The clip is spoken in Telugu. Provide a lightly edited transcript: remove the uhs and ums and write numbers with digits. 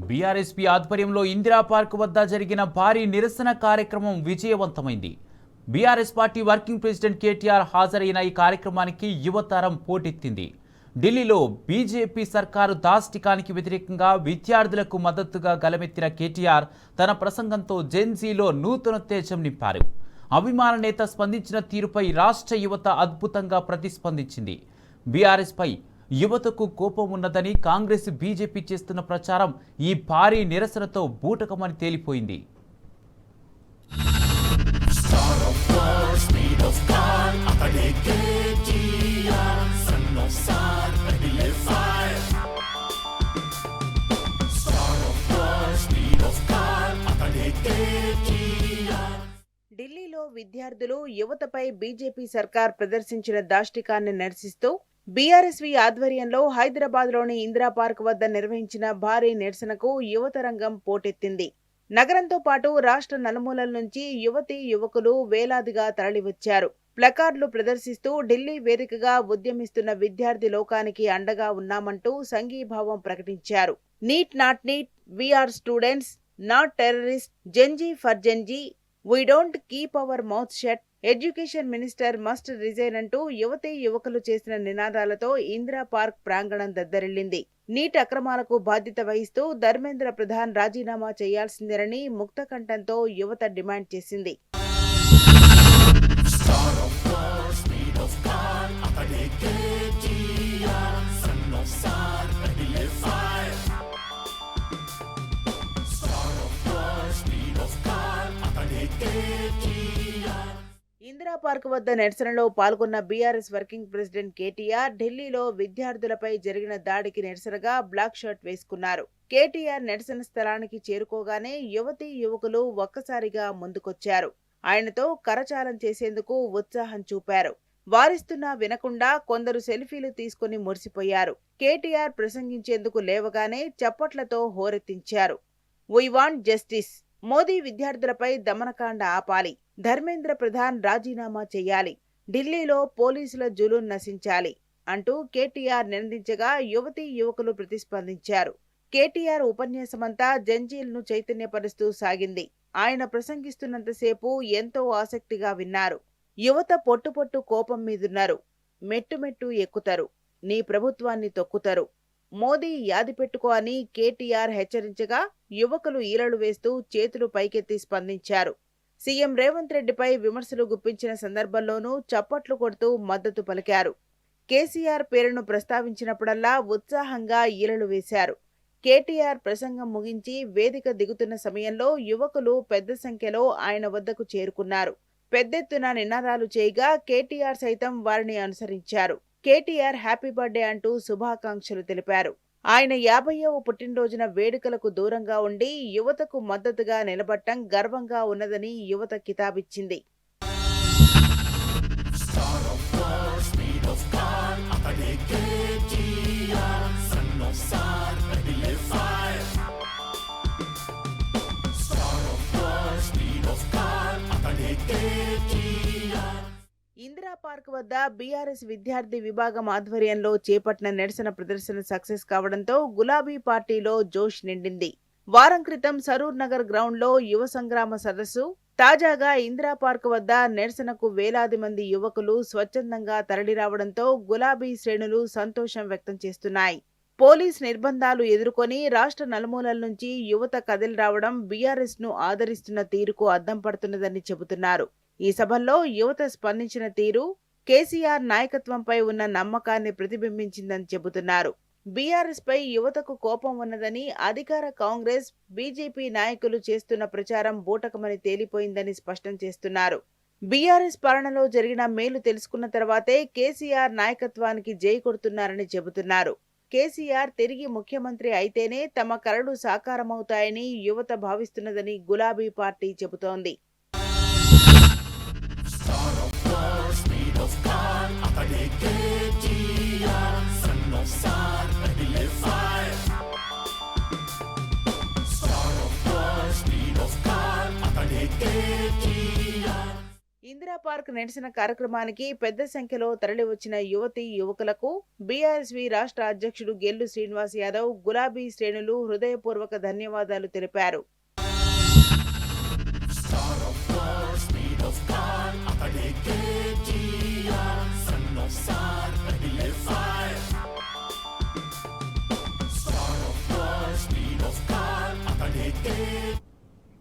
బీఆర్ఎస్పీ ఆధ్వర్యంలో ఇందిరా పార్క్ వద్ద జరిగిన భారీ నిరసన కార్యక్రమం విజయవంతమైంది. BRS party working president KTR హాజరైన ఈ కార్యక్రమానికి యువతరం పోటెత్తింది. ఢిల్లీలో బీజేపీ సర్కారు దాష్టికానికి వ్యతిరేకంగా విద్యార్థులకు మద్దతుగా గలమెత్తిన కేటీఆర్ తన ప్రసంగంతో జెన్జీలో నూతనోత్తేజం నింపారు. అభిమాన నేత స్పందించిన తీరుపై రాష్ట్ర యువత అద్భుతంగా ప్రతిస్పందించింది. బీఆర్ఎస్పై యువతకు కోపం ఉన్నదని కాంగ్రెస్ బీజేపీ చేస్తున్న ప్రచారం ఈ భారీ నిరసనతో బూటకమని తేలిపోయింది. ఢిల్లీలో విద్యార్థులు యువతపై బీజేపీ సర్కార్ ప్రదర్శించిన దాష్టికాన్ని నిరసిస్తూ బీఆర్ఎస్వీ ఆధ్వర్యంలో హైదరాబాద్లోని ఇందిరా పార్క్ వద్ద నిర్వహించిన భారీ నిరసనకు యువతరంగం పోటెత్తింది. నగరంతో పాటు రాష్ట్ర నలుమూలల నుంచి యువతీ యువకులు వేలాదిగా తరలివచ్చారు. ప్లకార్డులు ప్రదర్శిస్తూ ఢిల్లీ వేదికగా ఉద్యమిస్తున్న విద్యార్థి లోకానికి అండగా ఉన్నామంటూ సంఘీభావం ప్రకటించారు. NEET not NEET, we are students, not terrorist, gen z for gen z, we don't keep our mouth shut, education minister must resign అంటూ యువతీ యువకులు చేసిన నినాదాలతో ఇందిరా పార్క్ ప్రాంగణం దద్దరిల్లింది. నీట్ అక్రమాలకు బాధ్యత వహిస్తూ ధర్మేంద్ర ప్రధాన్ రాజీనామా చేయాల్సిందేనని ముక్తకంఠంతో యువత డిమాండ్ చేసింది. ఇందిరా పార్క్ వద్ద నిరసనలో పాల్గొన్న బీఆర్ఎస్ వర్కింగ్ ప్రెసిడెంట్ కేటీఆర్ ఢిల్లీలో విద్యార్థులపై జరిగిన దాడికి నిరసనగా బ్లాక్ షర్ట్ వేసుకున్నారు. కేటీఆర్ నిరసన స్థలానికి చేరుకోగానే యువతీ యువకులు ఒక్కసారిగా ముందుకొచ్చారు. ఆయనతో కరచాలం చేసేందుకు ఉత్సాహం చూపారు. వారిస్తున్నా వినకుండా కొందరు సెల్ఫీలు తీసుకుని మురిసిపోయారు. కేటీఆర్ ప్రసంగించేందుకు లేవగానే చప్పట్లతో హోరెత్తించారు. వీ వాంట్ జస్టిస్, మోదీ విద్యార్థులపై దమనకాండ ఆపాలి, ధర్మేంద్ర ప్రధాన్ రాజీనామా చేయాలి, ఢిల్లీలో పోలీసుల జులుం నశించాలి అంటూ కేటీఆర్ నినదించగా యువతీ యువకులు ప్రతిస్పందించారు. కేటీఆర్ ఉపన్యాసమంతా జంజీల్ను చైతన్యపరుస్తూ సాగింది. ఆయన ప్రసంగిస్తున్నంతసేపు ఎంతో ఆసక్తిగా విన్నారు. యువత పొట్టు కోపం మీదున్నారు. మెట్టు ఎక్కుతారు, నీ ప్రభుత్వాన్ని తొక్కుతారు, మోదీ యాది పెట్టుకో అని కేటీఆర్ హెచ్చరించగా యువకులు ఈలలు వేస్తూ చేతులు పైకెత్తి స్పందించారు. సీఎం రేవంత్ రెడ్డిపై విమర్శలు గుప్పించిన సందర్భంలోనూ చప్పట్లు కొడుతూ మద్దతు పలికారు. కేసీఆర్ పేరును ప్రస్తావించినప్పుడల్లా ఉత్సాహంగా ఈలలు వేశారు. కేటీఆర్ ప్రసంగం ముగించి వేదిక దిగుతున్న సమయంలో యువకులు పెద్ద సంఖ్యలో ఆయన వద్దకు చేరుకున్నారు. పెద్దెత్తున నినాదాలు చేయగా కేటీఆర్ సైతం వారిని అనుసరించారు. కేటీఆర్ హ్యాపీ బర్త్డే అంటూ శుభాకాంక్షలు తెలిపారు. ఆయన 50వ పుట్టినరోజున వేడుకలకు దూరంగా ఉండి యువతకు మద్దతుగా నిలబడటం గర్వంగా ఉన్నదని యువత కితాబిచ్చింది. ఇందిరా పార్క్ వద్ద బీఆర్ఎస్ విద్యార్థి విభాగం ఆధ్వర్యంలో చేపట్టిన నిరసన ప్రదర్శన సక్సెస్ కావడంతో గులాబీ పార్టీలో జోష్ నిండింది. వారం క్రితం సరూర్ నగర్ గ్రౌండ్లో యువ సంగ్రామ సదస్సు, తాజాగా ఇందిరా పార్క్ వద్ద నిరసనకు వేలాది మంది యువకులు స్వచ్ఛందంగా తరలిరావడంతో గులాబీ శ్రేణులు సంతోషం వ్యక్తం చేస్తున్నాయి. పోలీస్ నిర్బంధాలు ఎదుర్కొని రాష్ట్ర నలుమూలల నుంచి యువత కదిలి రావడం బీఆర్ఎస్ ను ఆదరిస్తున్న తీరుకు అద్దం పడుతున్నదని చెబుతున్నారు. ఈ సభల్లో యువత స్పందించిన తీరు కేసీఆర్ నాయకత్వంపై ఉన్న నమ్మకాన్ని ప్రతిబింబించిందని చెబుతున్నారు. బీఆర్ఎస్ పై యువతకు కోపం ఉన్నదని అధికార కాంగ్రెస్, బీజేపీ నాయకులు చేస్తున్న ప్రచారం బూటకమని తేలిపోయిందని స్పష్టం చేస్తున్నారు. బీఆర్ఎస్ పాలనలో జరిగిన మేలు తెలుసుకున్న తర్వాతే కేసీఆర్ నాయకత్వానికి జై కొడుతున్నారని చెబుతున్నారు. కేసీఆర్ తిరిగి ముఖ్యమంత్రి అయితేనే తమ కలలు సాకారమవుతాయని యువత భావిస్తున్నదని గులాబీ పార్టీ చెబుతోంది. ఇందిరా పార్క్ నిరసన కార్యక్రమానికి పెద్ద సంఖ్యలో తరలివచ్చిన యువతీ యువకులకు బీఆర్ఎస్వి రాష్ట్ర అధ్యక్షుడు గెల్లు శ్రీనివాస్ యాదవ్, గులాబీ శ్రేణులు హృదయపూర్వక ధన్యవాదాలు తెలిపారు.